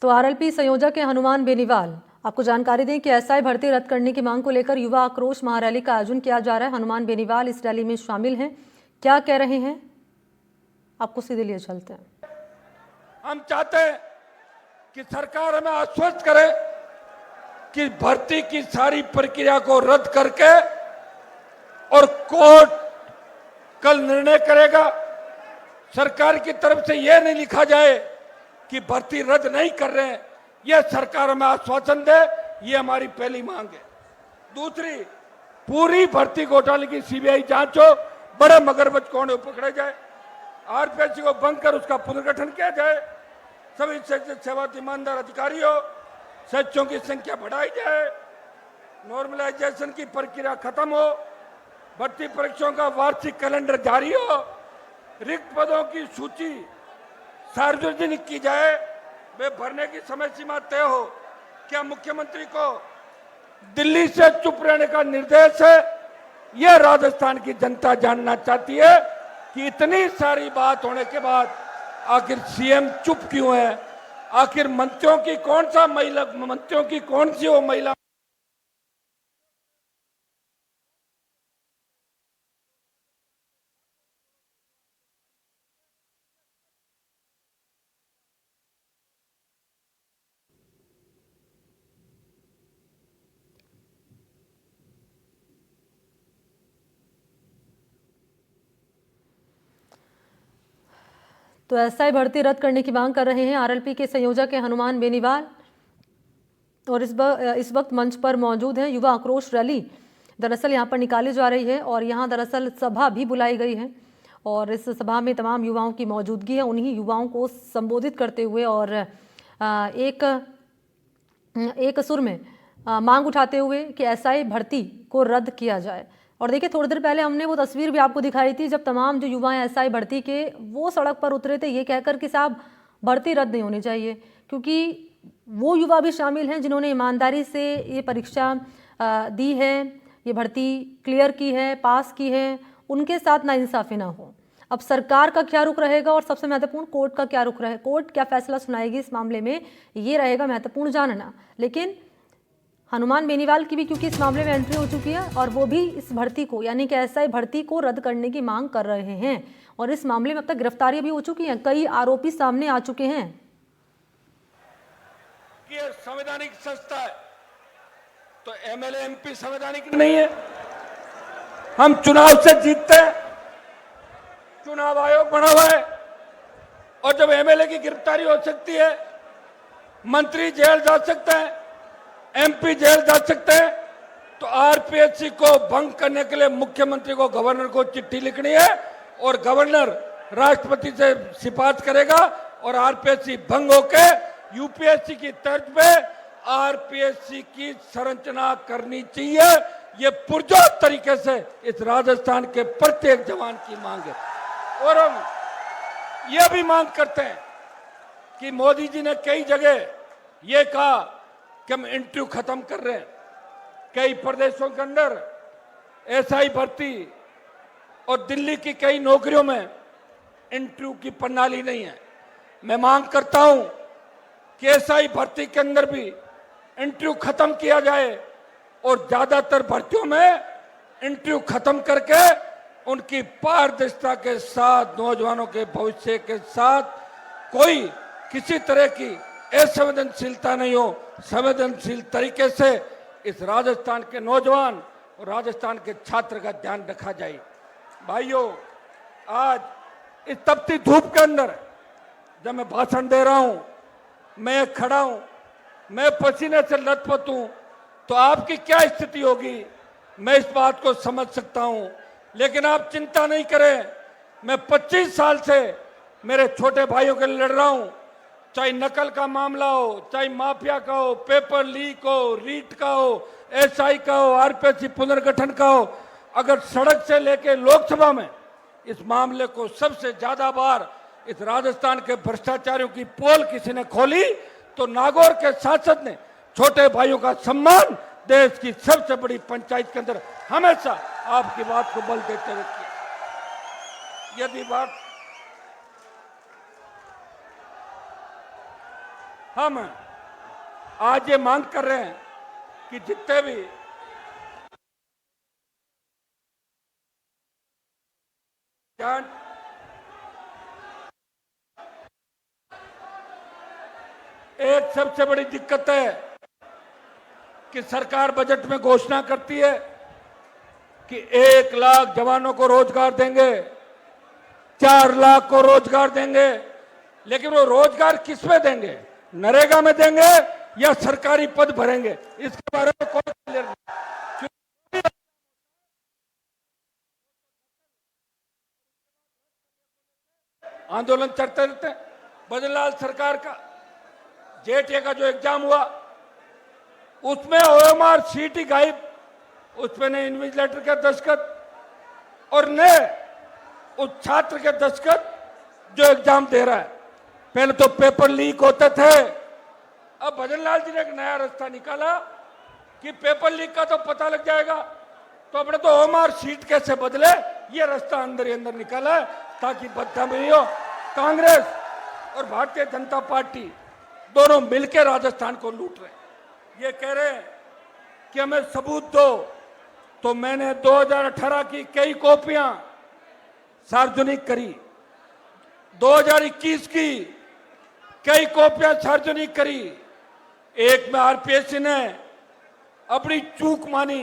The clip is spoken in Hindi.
तो आरएलपी संयोजक है हनुमान बेनीवाल, आपको जानकारी दें कि एसआई भर्ती रद्द करने की मांग को लेकर युवा आक्रोश महारैली का आयोजन किया जा रहा है। हनुमान बेनीवाल इस रैली में शामिल हैं, क्या कह रहे हैं आपको सीधे लिए चलते हैं। हम चाहते हैं कि सरकार हमें आश्वस्त करे कि भर्ती की सारी प्रक्रिया को रद्द करके, और कोर्ट कल निर्णय करेगा, सरकार की तरफ से यह नहीं लिखा जाए कि भर्ती रद्द नहीं कर रहे हैं, यह सरकार हमें आश्वासन दे, ये हमारी पहली मांग है। दूसरी, पूरी भर्ती घोटाले की सीबीआई जांच हो, बड़े मगरमच्छ कौन पकड़े जाए, आरपीएससी को भंग कर उसका पुनर्गठन किया जाए, सभी सेवारत ईमानदार अधिकारी हो, सचिवों की संख्या बढ़ाई जाए, नॉर्मलाइजेशन की प्रक्रिया खत्म हो, भर्ती परीक्षाओं का वार्षिक कैलेंडर जारी हो, रिक्त पदों की सूची सार्वजनिक की जाए, वे भरने की समय सीमा तय हो। क्या मुख्यमंत्री को दिल्ली से चुप रहने का निर्देश है? यह राजस्थान की जनता जानना चाहती है कि इतनी सारी बात होने के बाद आखिर सीएम चुप क्यों है? आखिर मंत्रियों की कौन सी वो महिला तो एसआई भर्ती रद्द करने की मांग कर रहे हैं आरएलपी के संयोजक है हनुमान बेनीवाल, और इस वक्त मंच पर मौजूद हैं। युवा आक्रोश रैली दरअसल यहां पर निकाली जा रही है और यहां दरअसल सभा भी बुलाई गई है और इस सभा में तमाम युवाओं की मौजूदगी है। उन्हीं युवाओं को संबोधित करते हुए और एक सुर में मांग उठाते हुए कि एसआई भर्ती को रद्द किया जाए। और देखिए, थोड़ी देर पहले हमने वो तस्वीर भी आपको दिखाई थी जब तमाम जो युवा हैं एसआई भर्ती के, वो सड़क पर उतरे थे ये कहकर कि साहब भर्ती रद्द नहीं होनी चाहिए, क्योंकि वो युवा भी शामिल हैं जिन्होंने ईमानदारी से ये परीक्षा दी है, ये भर्ती क्लियर की है, पास की है, उनके साथ नाइंसाफी ना हो। अब सरकार का क्या रुख रहेगा और सबसे महत्वपूर्ण कोर्ट का क्या रुख रहेगा, कोर्ट क्या फैसला सुनाएगी इस मामले में, ये रहेगा महत्वपूर्ण जानना। लेकिन हनुमान बेनीवाल की भी क्योंकि इस मामले में एंट्री हो चुकी है और वो भी इस भर्ती को यानी कि एसआई भर्ती को रद्द करने की मांग कर रहे हैं और इस मामले में अब तक गिरफ्तारियां भी हो चुकी हैं, कई आरोपी सामने आ चुके हैं। ये संवैधानिक संस्था है तो एमएलए एमपी संवैधानिक नहीं है। हम चुनाव से जीतते हैं, चुनाव आयोग बना हुआ है, और जब एमएलए की गिरफ्तारी हो सकती है, मंत्री जेल जा सकते हैं, एमपी जेल जा सकते हैं, तो आरपीएससी को भंग करने के लिए मुख्यमंत्री को गवर्नर को चिट्ठी लिखनी है और गवर्नर राष्ट्रपति से सिफारिश करेगा और आरपीएससी भंग होके यूपीएससी की तर्ज पे आरपीएससी की संरचना करनी चाहिए। ये पुरजोर तरीके से इस राजस्थान के प्रत्येक जवान की मांग है। और हम ये भी मांग करते हैं कि मोदी जी ने कई जगह ये कहा कि हम इंटरव्यू खत्म कर रहे हैं, कई प्रदेशों के अंदर एसआई भर्ती और दिल्ली की कई नौकरियों में इंटरव्यू की प्रणाली नहीं है। मैं मांग करता हूं कि एसआई भर्ती के अंदर भी इंटरव्यू खत्म किया जाए और ज्यादातर भर्तियों में इंटरव्यू खत्म करके उनकी पारदर्शिता के साथ, नौजवानों के भविष्य के साथ कोई किसी तरह की असंवेदनशीलता नहीं हो, संवेदनशील तरीके से इस राजस्थान के नौजवान और राजस्थान के छात्र का ध्यान रखा जाए। भाइयों, आज इस तपती धूप के अंदर जब मैं भाषण दे रहा हूं, मैं खड़ा हूं, मैं पसीने से लथपथ हूं, तो आपकी क्या स्थिति होगी मैं इस बात को समझ सकता हूं। लेकिन आप चिंता नहीं करें, मैं 25 साल से मेरे छोटे भाइयों के लिए लड़ रहा हूं, चाहे नकल का मामला हो, चाहे माफिया का हो, पेपर लीक हो, रीट का हो, एसआई का हो, आरपीएससी पुनर्गठन का हो। अगर सड़क से लेके लोकसभा में इस मामले को सबसे ज्यादा बार इस राजस्थान के भ्रष्टाचारियों की पोल किसी ने खोली तो नागौर के सांसद ने छोटे भाइयों का सम्मान देश की सबसे बड़ी पंचायत के अंदर हमेशा आपकी बात को बल देते हुए किया। हम आज ये मांग कर रहे हैं कि जितने भी एक सबसे बड़ी दिक्कत है कि सरकार बजट में घोषणा करती है कि 1 लाख जवानों को रोजगार देंगे, 4 लाख को रोजगार देंगे, लेकिन वो रोजगार किस में देंगे? नरेगा में देंगे या सरकारी पद भरेंगे? इसके बारे में कोई क्लियर नहीं। आंदोलन चलते रहते हैं। बजरलाल सरकार का जेटीए का जो एग्जाम हुआ उसमें ओएमआर सीट ही गायब, उसमें न इन्विजिलेटर के दस्तखत और न उस छात्र के दस्तखत जो एग्जाम दे रहा है। पहले तो पेपर लीक होते थे, अब भजनलाल जी ने एक नया रास्ता निकाला कि पेपर लीक का तो पता लग जाएगा, तो अपने तो ओएमआर सीट कैसे बदले, ये रास्ता अंदर ही अंदर निकाला है ताकि बदनामी हो। कांग्रेस और भारतीय जनता पार्टी दोनों मिलकर राजस्थान को लूट रहे हैं। ये कह रहे हैं कि हमें सबूत दो, तो मैंने 2018 की कई कॉपियां सार्वजनिक करी, 2021 की कई कॉपियां सार्वजनिक करी। एक में आरपीएससी ने अपनी चूक मानी